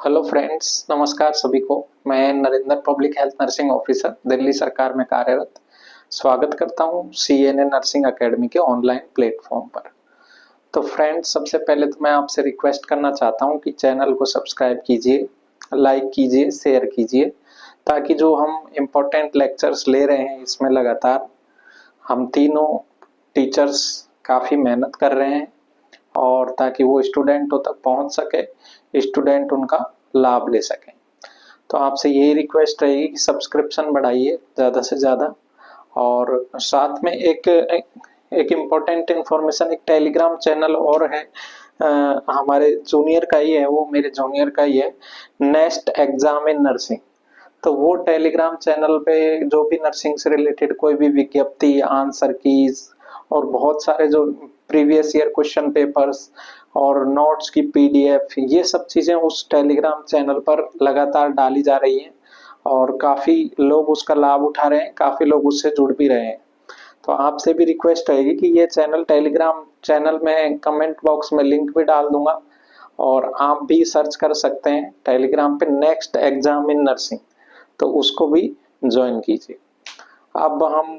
Hello friends, नमस्कार सभी को। मैं Narendra, public health nursing officer, Delhi सरकार में कार्यरत, स्वागत करता हूं सीएनए नर्सिंग एकेडमी के ऑनलाइन प्लेटफॉर्म पर। तो फ्रेंड्स, सबसे पहले तो मैं आपसे रिक्वेस्ट करना चाहता हूं कि चैनल को सब्सक्राइब कीजिए, लाइक कीजिए, शेयर कीजिए, ताकि जो हम इम्पोर्टेंट लेक्चर्स ले रहे हैं इसमें लगातार हम तीनों टीचर्स काफ़ी मेहनत कर रहे हैं और ताकि वो स्टूडेंटों तक पहुंच सके, स्टूडेंट उनका लाभ ले सकें। तो आपसे यही रिक्वेस्ट रहेगी कि सब्सक्रिप्शन बढ़ाइए ज़्यादा से ज़्यादा। और साथ में एक इम्पोर्टेंट इन्फॉर्मेशन, एक टेलीग्राम चैनल और है, हमारे जूनियर का ही है, वो मेरे जूनियर का ही है, नेक्स्ट एग्जाम इन नर्सिंग। तो वो टेलीग्राम चैनल पे जो भी नर्सिंग से रिलेटेड कोई भी विज्ञप्ति, आंसर कीज और बहुत सारे जो प्रीवियस ईयर क्वेश्चन पेपर्स और नोट्स की पीडीएफ, ये सब चीजें उस टेलीग्राम चैनल पर लगातार डाली जा रही हैं और काफी लोग उसका लाभ उठा रहे हैं, काफी लोग उससे जुड़ भी रहे हैं। तो आपसे भी रिक्वेस्ट रहेगी कि ये चैनल, टेलीग्राम चैनल में कमेंट बॉक्स में लिंक भी डाल दूंगा और आप भी सर्च कर सकते हैं टेलीग्राम पे नेक्स्ट एग्जाम इन नर्सिंग, तो उसको भी ज्वाइन कीजिए। अब हम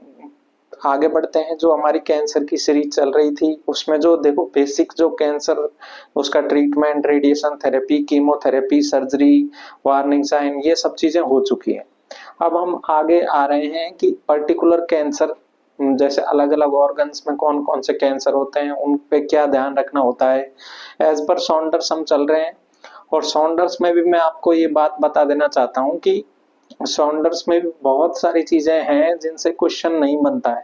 आगे बढ़ते हैं। जो हमारी कैंसर की सीरीज चल रही थी उसमें जो देखो बेसिक जो कैंसर, उसका treatment, radiation therapy, chemotherapy, surgery, warning sign, ये सब चीजें हो चुकी हैं। अब हम आगे आ रहे हैं कि पर्टिकुलर कैंसर, जैसे अलग अलग ऑर्गन्स में कौन कौन से कैंसर होते हैं, उन पे क्या ध्यान रखना होता है। एज पर सॉन्डर्स हम चल रहे हैं और सॉन्डर्स में भी मैं आपको ये बात बता देना चाहता हूँ कि सॉन्डर्स में भी बहुत सारी चीजें हैं जिनसे क्वेश्चन नहीं बनता है।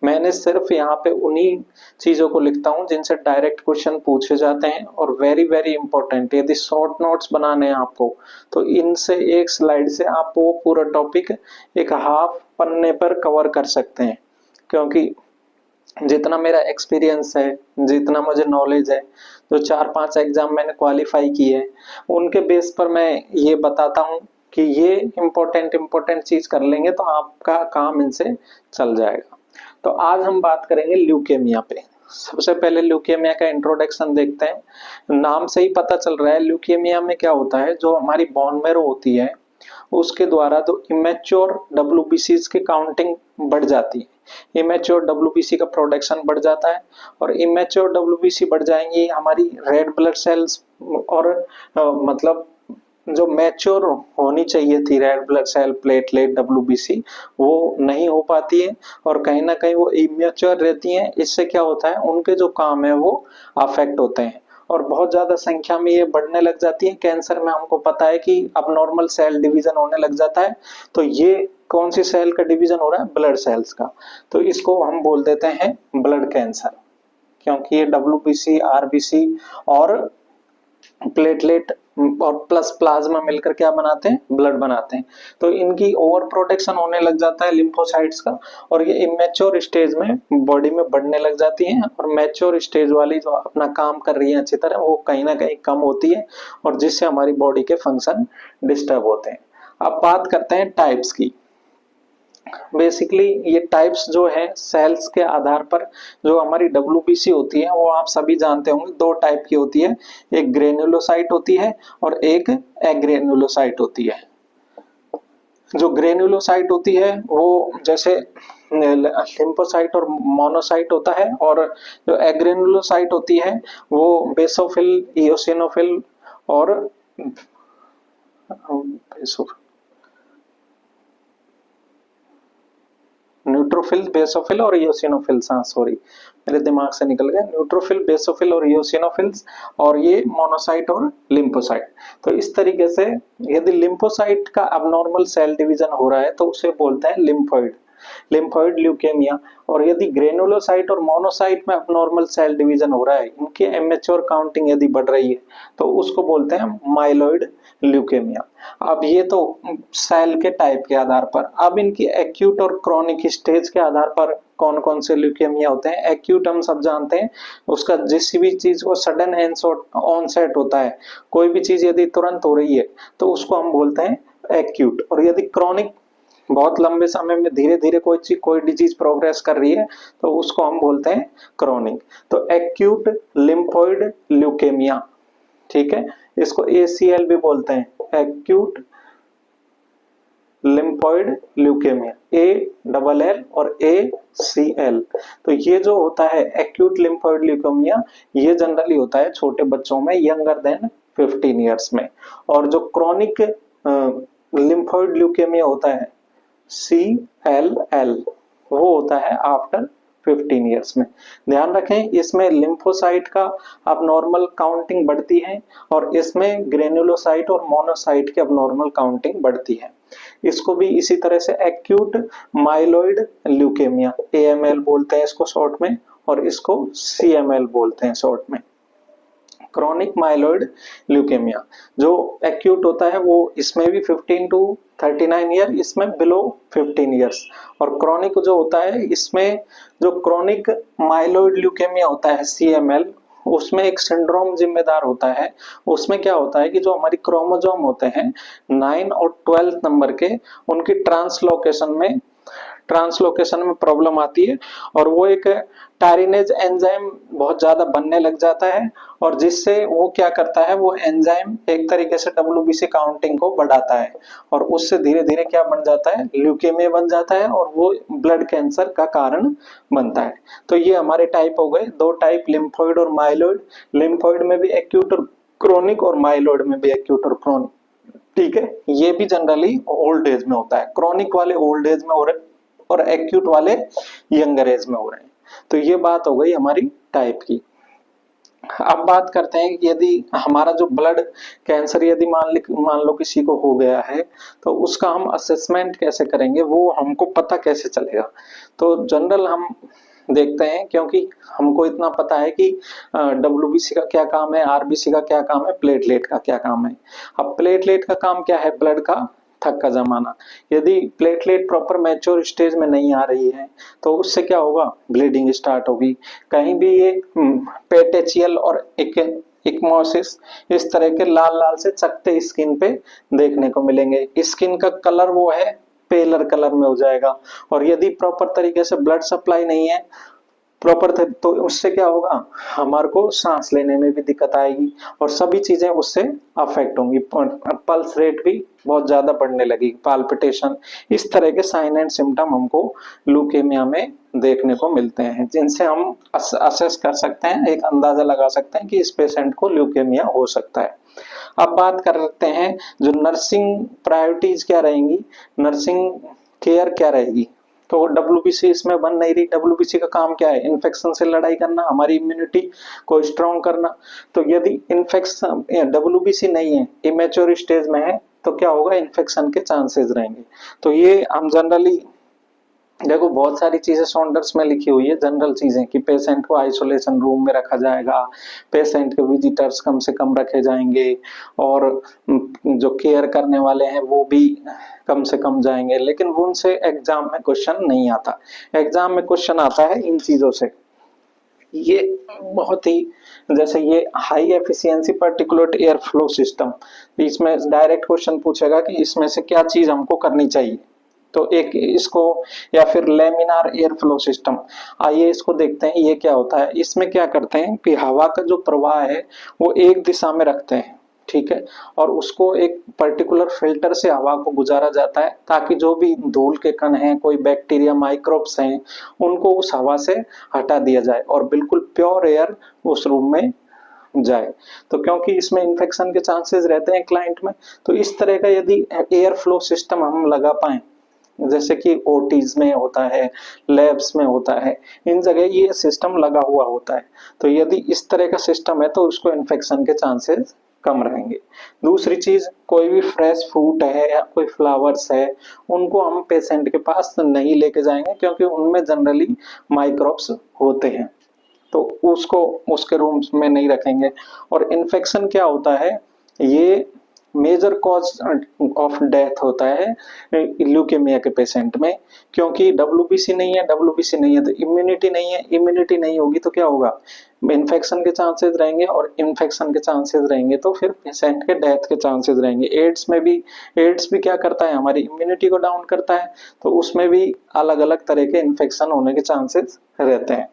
मैंने सिर्फ यहाँ पे उन्हीं चीजों को लिखता हूँ जिनसे डायरेक्ट क्वेश्चन पूछे जाते हैं और वेरी वेरी इंपॉर्टेंट। यदि शॉर्ट नोट्स बनाने हैं आपको, तो इनसे एक स्लाइड से आप वो पूरा टॉपिक एक हाफ पन्ने पर कवर कर सकते हैं। क्योंकि जितना मेरा एक्सपीरियंस है, जितना मुझे नॉलेज है, जो 4-5 एग्जाम मैंने क्वालिफाई किए हैं, उनके बेस पर मैं ये बताता हूँ कि ये इम्पोर्टेंट चीज कर लेंगे तो आपका काम इनसे चल जाएगा। तो आज हम बात करेंगे ल्यूकेमिया पे। सबसे पहले ल्यूकेमिया का इंट्रोडक्शन देखते हैं। नाम से ही पता चल रहा है ल्यूकेमिया में क्या होता है। जो हमारी बोन मैरो होती है उसके द्वारा तो इमेच्योर डब्ल्यूबीसीज की काउंटिंग बढ़ जाती है, इमेच्योर डब्ल्यूबीसी का प्रोडक्शन बढ़ जाता है और इमेच्योर डब्ल्यूबीसी बढ़ जाएंगी हमारी रेड ब्लड सेल्स और मतलब जो मैच्योर होनी चाहिए थी red blood cell, platelet, WBC, वो नहीं हो पाती है और कहीं ना कहीं वो इमेच्योर रहती हैं। इससे क्या होता है, उनके जो काम है वो अफेक्ट होते हैं और बहुत ज्यादा संख्या में ये बढ़ने लग जाती है। कैंसर में हमको पता है कि अब नॉर्मल सेल डिवीजन होने लग जाता है। तो ये कौन सी सेल का डिवीजन हो रहा है? ब्लड सेल्स का। तो इसको हम बोल देते हैं ब्लड कैंसर, क्योंकि ये डब्ल्यूबीसी, आरबीसी और प्लेटलेट और प्लस प्लाज्मा मिलकर क्या बनाते हैं? ब्लड बनाते हैं। तो इनकी ओवर प्रोटेक्शन होने लग जाता है लिम्फोसाइट्स का और ये इमेच्योर स्टेज में बॉडी में बढ़ने लग जाती हैं और मैच्योर स्टेज वाली जो अपना काम कर रही है अच्छी तरह, वो कहीं ना कहीं कम होती है और जिससे हमारी बॉडी के फंक्शन डिस्टर्ब होते हैं। अब बात करते हैं टाइप्स की। बेसिकली ये टाइप्स जो है सेल्स के आधार पर, जो हमारी डब्ल्यूबीसी होती है वो आप सभी जानते होंगे, दो टाइप की होती है। एक ग्रेन्युलोसाइट होती है और एक एग्रेन्युलोसाइट होती है। जो ग्रेन्युलोसाइट होती है वो जैसे लिम्फोसाइट और मोनोसाइट होता है और जो एग्रेन्युलोसाइट होती है वो बेसोफिल, इओसिनोफिल और न्यूट्रोफिल, बेसोफिल और इओसिनोफिल्स, हाँ सॉरी मेरे दिमाग से निकल गया, न्यूट्रोफिल, बेसोफिल और इओसिनोफिल्स, और ये मोनोसाइट और लिम्फोसाइट। तो इस तरीके से यदि लिम्फोसाइट का अबनॉर्मल सेल डिवीजन हो रहा है तो उसे बोलते हैं लिम्फोइड, लिम्फोइड ल्यूकेमिया। और यदि ग्रेनुलोसाइट और मोनोसाइट में अबनॉर्मल सेल डिवीजन हो रहा है, इनके इमेच्योर काउंटिंग यदि बढ़ रही है, तो उसको बोलते हैं माइलॉइड ल्यूकेमिया। अब ये तो सेल के टाइप के आधार पर। अब इनकी एक्यूट और क्रॉनिक स्टेज के आधार पर कौन कौन से ल्यूकेमिया होते हैं। एक्यूट हम सब जानते हैं, उसका जिस भी चीज को सडन ऑनसेट होता है, कोई भी चीज यदि तुरंत हो रही है तो उसको हम बोलते हैं एक्यूट। और यदि क्रॉनिक, बहुत लंबे समय में धीरे धीरे कोई डिजीज प्रोग्रेस कर रही है, तो उसको हम बोलते हैं क्रॉनिक। तो एक्यूट लिम्फोइड ल्यूकेमिया ठीक है, इसको ACL भी बोलते हैं, एक्यूट लिम्फोइड ल्यूकेमिया, ALL और ACL। तो ये जो होता है एक्यूट लिम्फोइड ल्यूकेमिया, ये जनरली होता है छोटे बच्चों में यंगर देन 15 इयर्स में। और जो क्रॉनिक लिम्फोइड ल्यूकेमिया होता है CLL, वो होता है आफ्टर 15 इयर्स में। ध्यान रखें, इसमें लिम्फोसाइट का अब नॉर्मल काउंटिंग बढ़ती है और इसमें ग्रेनुलोसाइट और मोनोसाइट की अब नॉर्मल काउंटिंग बढ़ती है। इसको भी इसी तरह से एक्यूट माइलोइड ल्यूकेमिया, AML बोलते हैं इसको शॉर्ट में, और इसको CML बोलते हैं शॉर्ट में, क्रॉनिक माइलोइड ल्यूकेमिया। जो एक्यूट होता है वो इसमें भी 15 टू 39 ईयर, इसमें बिलो 15 ईयर्स। और क्रॉनिक जो होता है इसमें, जो क्रॉनिक माइलोइड ल्यूकेमिया होता है CML, उसमें एक सिंड्रोम जिम्मेदार होता है। उसमें क्या होता है कि जो हमारी क्रोमोसोम होते हैं 9 और 12 नंबर के, उनकी ट्रांसलोकेशन में प्रॉब्लम आती है और वो एक टायरिनेज एंजाइम बहुत ज्यादा बनने लग जाता है, और जिससे वो क्या करता है, वो एंजाइम एक तरीके से WBC काउंटिंग को बढ़ाता है और उससे धीरे धीरे क्या बन जाता है, ल्यूकेमिया बन जाता है और वो ब्लड कैंसर का कारण बनता है। तो ये हमारे टाइप हो गए, दो टाइप, लिम्फोइड और माइलोइड। लिम्फोइड में भी एक्यूट और क्रोनिक, और माइलोइड में भी एक्यूट और क्रोनिक। ठीक है, ये भी जनरली ओल्ड एज में होता है, क्रॉनिक वाले ओल्ड एज में हो रहे और एक्यूट वाले यंगर एज में हो रहे हैं। तो ये बात हो गई हमारी टाइप की। अब बात करते हैं कि यदि हमारा जो ब्लड कैंसर यदि मान लो किसी को हो गया है, तो उसका हम असेसमेंट कैसे करेंगे, वो हमको पता कैसे चलेगा। तो जनरल हम देखते हैं, क्योंकि हमको इतना पता है कि WBC का क्या काम है, RBC का क्या काम है, प्लेटलेट का क्या काम है। अब प्लेटलेट का काम क्या है, ब्लड का थक का जमाना। यदि प्लेटलेट प्रॉपर मैच्योर स्टेज में नहीं आ रही है तो उससे क्या होगा, ब्लीडिंग स्टार्ट होगी। कहीं भी ये पेटेचियल और इक्मोसिस, इस तरह के लाल लाल से चकते स्किन पे देखने को मिलेंगे। स्किन का कलर वो है पेलर कलर में हो जाएगा। और यदि प्रॉपर तरीके से ब्लड सप्लाई नहीं है प्रॉपर थे, तो उससे क्या होगा, हमारे को सांस लेने में भी दिक्कत आएगी और सभी चीजें उससे अफेक्ट होंगी। पल्स रेट भी बहुत ज्यादा बढ़ने लगेगी, पाल्पिटेशन, इस तरह के साइन एंड सिम्टम हमको ल्यूकेमिया में देखने को मिलते हैं, जिनसे हम असेस कर सकते हैं, एक अंदाजा लगा सकते हैं कि इस पेशेंट को ल्यूकेमिया हो सकता है। अब बात करते हैं जो नर्सिंग प्रायोरिटीज क्या रहेंगी, नर्सिंग केयर क्या रहेगी। तो WBC इसमें बन नहीं रही। WBC का काम क्या है, इन्फेक्शन से लड़ाई करना, हमारी इम्यूनिटी को स्ट्रॉन्ग करना। तो यदि इन्फेक्शन WBC नहीं है, इमेच्योर स्टेज में है, तो क्या होगा, इन्फेक्शन के चांसेस रहेंगे। तो ये हम जनरली देखो, बहुत सारी चीजें सॉन्डर्स में लिखी हुई है, जनरल चीजें, कि पेशेंट को आइसोलेशन रूम में रखा जाएगा, पेशेंट के विजिटर्स कम से कम रखे जाएंगे, और जो केयर करने वाले हैं वो भी कम से कम जाएंगे। लेकिन उनसे एग्जाम में क्वेश्चन नहीं आता। एग्जाम में क्वेश्चन आता है इन चीजों से, ये बहुत ही, जैसे ये high efficiency particulate air flow system, इसमें डायरेक्ट क्वेश्चन पूछेगा कि इसमें से क्या चीज हमको करनी चाहिए। तो एक इसको, या फिर लेमिनार एयर फ्लो सिस्टम, आइए इसको देखते हैं ये क्या होता है। इसमें क्या करते हैं कि हवा का जो प्रवाह है वो एक दिशा में रखते हैं, ठीक है, और उसको एक पर्टिकुलर फिल्टर से हवा को गुजारा जाता है, ताकि जो भी धूल के कण हैं, कोई बैक्टीरिया, माइक्रोब्स हैं, उनको उस हवा से हटा दिया जाए और बिल्कुल प्योर एयर उस रूम में जाए। तो क्योंकि इसमें इन्फेक्शन के चांसेस रहते हैं क्लाइंट में, तो इस तरह का यदि एयर फ्लो सिस्टम हम लगा पाए, जैसे कि ओटीज में होता है, लैब्स में होता है, इन जगह ये सिस्टम लगा हुआ होता है, तो यदि इस तरह का सिस्टम है तो उसको इन्फेक्शन के चांसेस कम रहेंगे। दूसरी चीज, कोई भी फ्रेश फ्रूट है या कोई फ्लावर्स है, उनको हम पेशेंट के पास नहीं लेके जाएंगे, क्योंकि उनमें जनरली माइक्रोब्स होते हैं, तो उसको उसके रूम्स में नहीं रखेंगे। और इन्फेक्शन क्या होता है, ये मेजर कॉज ऑफ डेथ होता है ल्यूकेमिया के पेशेंट में, क्योंकि WBC नहीं है, WBC नहीं है तो इम्यूनिटी नहीं है, इम्यूनिटी नहीं होगी तो क्या होगा, इन्फेक्शन के चांसेस रहेंगे, और इन्फेक्शन के चांसेस रहेंगे तो फिर पेशेंट के डेथ के चांसेस रहेंगे। एड्स भी क्या करता है, हमारी इम्यूनिटी को डाउन करता है, तो उसमें भी अलग अलग तरह के इन्फेक्शन होने के चांसेस रहते हैं।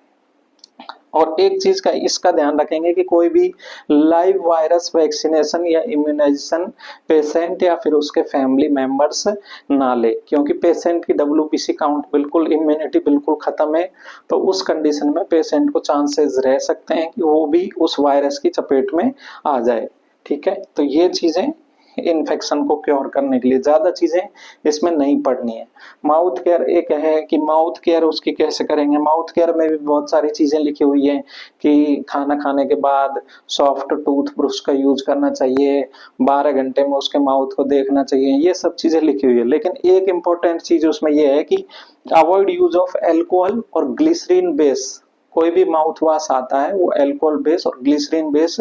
और एक चीज का इसका ध्यान रखेंगे कि कोई भी लाइव वायरस वैक्सीनेशन या इम्यूनाइजेशन पेशेंट या फिर उसके फैमिली मेंबर्स ना ले, क्योंकि पेशेंट की WBC काउंट बिल्कुल, इम्यूनिटी बिल्कुल खत्म है। तो उस कंडीशन में पेशेंट को चांसेस रह सकते हैं कि वो भी उस वायरस की चपेट में आ जाए। ठीक है, तो ये चीजें इन्फेक्शन को क्योर करने के लिए, ज्यादा चीजें इसमें नहीं पढ़नी है। माउथ केयर एक है कि माउथ केयर उसकी कैसे करेंगे। माउथ केयर में भी बहुत सारी चीजें लिखी हुई हैं कि खाना खाने के बाद सॉफ्ट टूथ ब्रश का यूज करना चाहिए, 12 घंटे में उसके माउथ को देखना चाहिए, ये सब चीजें लिखी हुई है। लेकिन एक इंपॉर्टेंट चीज उसमें यह है कि अवॉइड यूज ऑफ एल्कोहल और ग्लिसरीन बेस। कोई भी माउथ वॉश आता है वो अल्कोहल बेस और ग्लिसरीन बेस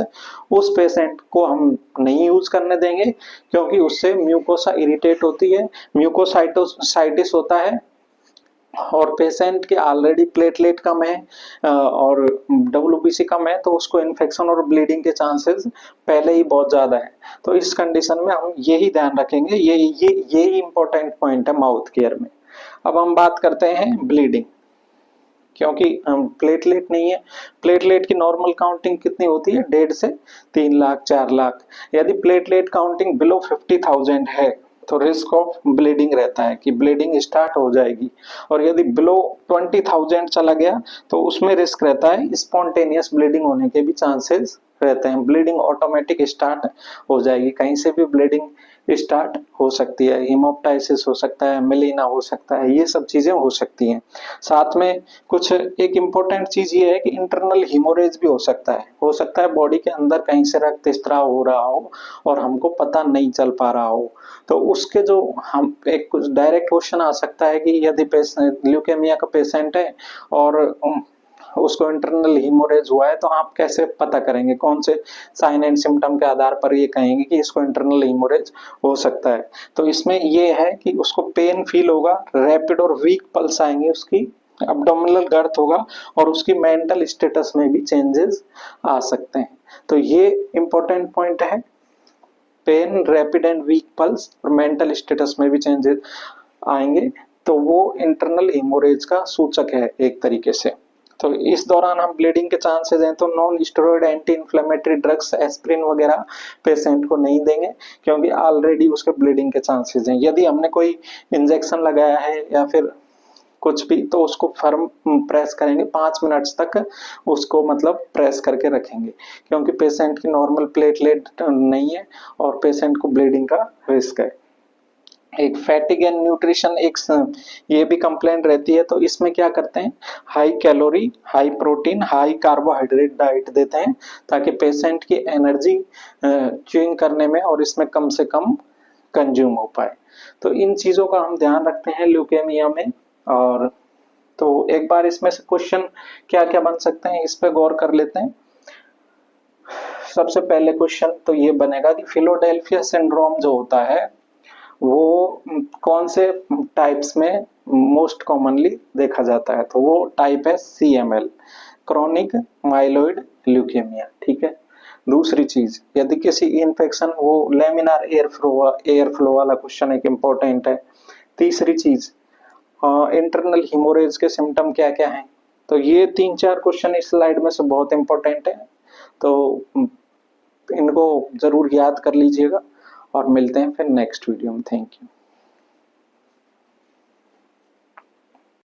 उस पेशेंट को हम नहीं यूज करने देंगे, क्योंकि उससे म्यूकोसा इरिटेट होती है, म्यूकोसाइटिस होता है, और पेशेंट के ऑलरेडी प्लेटलेट कम है और WBC कम है, तो उसको इन्फेक्शन और ब्लीडिंग के चांसेस पहले ही बहुत ज्यादा है। तो इस कंडीशन में हम यही ध्यान रखेंगे, यही इंपॉर्टेंट पॉइंट है माउथ केयर में। अब हम बात करते हैं ब्लीडिंग, क्योंकि प्लेटलेट नहीं है। प्लेटलेट की नॉर्मल काउंटिंग कितनी होती है? 1.5 से 3 लाख 4 लाख। यदि प्लेटलेट काउंटिंग बिलो 50,000 है तो रिस्क ऑफ ब्लीडिंग रहता है कि ब्लीडिंग स्टार्ट हो जाएगी, और यदि बिलो 20,000 चला गया तो उसमें रिस्क रहता है स्पॉन्टेनियस ब्लीडिंग होने के भी चांसेस रहते हैं। ब्लीडिंग ऑटोमेटिक स्टार्ट हो जाएगी, कहीं से भी ब्लीडिंग स्टार्ट हो सकती है, हिमोप्टाइसिस हो सकता है, मिलीना हो सकता है, ये सब चीजें हो सकती हैं। साथ में कुछ एक इम्पोर्टेंट चीज ये है कि इंटरनल हिमोरेज भी हो सकता है बॉडी के अंदर कहीं से रक्त स्त्राव हो रहा हो और हमको पता नहीं चल पा रहा हो। तो उसके जो हम एक कुछ डायरेक्ट क्वेश्चन आ सकता है कि यदि पेशेंट ल्यूकेमिया का पेशेंट है और उसको इंटरनल हिमोरेज हुआ है तो आप कैसे पता करेंगे, कौन से साइन एंड सिम्टम के आधार पर ये कहेंगे कि इसको इंटरनल हिमोरेज हो सकता है। तो इसमें ये है कि उसको पेन फील होगा, रैपिड और वीक पल्स आएंगे, उसकी अब्डोमिनल गर्थ होगा और उसकी मेंटल स्टेटस में भी चेंजेस आ सकते हैं। तो ये इंपॉर्टेंट पॉइंट है, pain, rapid and weak pulse और मेंटल स्टेटस में भी चेंजेस आएंगे, तो वो इंटरनल हिमोरेज का सूचक है एक तरीके से। तो इस दौरान हम ब्लीडिंग के चांसेस हैं तो non steroid anti inflammatory drugs aspirin वगैरह पेशेंट को नहीं देंगे, क्योंकि ऑलरेडी उसके ब्लीडिंग के चांसेस हैं। यदि हमने कोई इंजेक्शन लगाया है या फिर कुछ भी, तो उसको फर्म प्रेस करेंगे 5 मिनट्स तक, उसको मतलब प्रेस करके रखेंगे, क्योंकि पेशेंट की नॉर्मल प्लेटलेट नहीं है और पेशेंट को ब्लीडिंग का रिस्क है। एक फैटिग एंड न्यूट्रिशन एक ये भी कंप्लेंट रहती है, तो इसमें क्या करते हैं, high calorie, high protein, high carbohydrate diet देते हैं ताकि पेशेंट की एनर्जी च्यूइंग करने में और इसमें कम से कम कंज्यूम हो पाए। तो इन चीजों का हम ध्यान रखते हैं ल्यूकेमिया में। और तो एक बार इसमें से क्वेश्चन क्या क्या बन सकते हैं इस पे गौर कर लेते हैं। सबसे पहले क्वेश्चन तो ये बनेगा कि फिलाडेल्फिया सिंड्रोम जो होता है वो कौन से टाइप्स में मोस्ट कॉमनली देखा जाता है, तो वो टाइप है CML, क्रॉनिक माइलोइड ल्यूकेमिया। ठीक है। दूसरी चीज, यदि किसी इन्फेक्शन, वो लेमिनार एयर फ्लो वाला क्वेश्चन एक इंपॉर्टेंट है। तीसरी चीज, इंटरनल हिमोरेज के सिम्टम क्या क्या हैं। तो ये 3-4 क्वेश्चन इस स्लाइड में से बहुत इंपॉर्टेंट है, तो इनको जरूर याद कर लीजिएगा और मिलते हैं फिर नेक्स्ट वीडियो में। Thank you.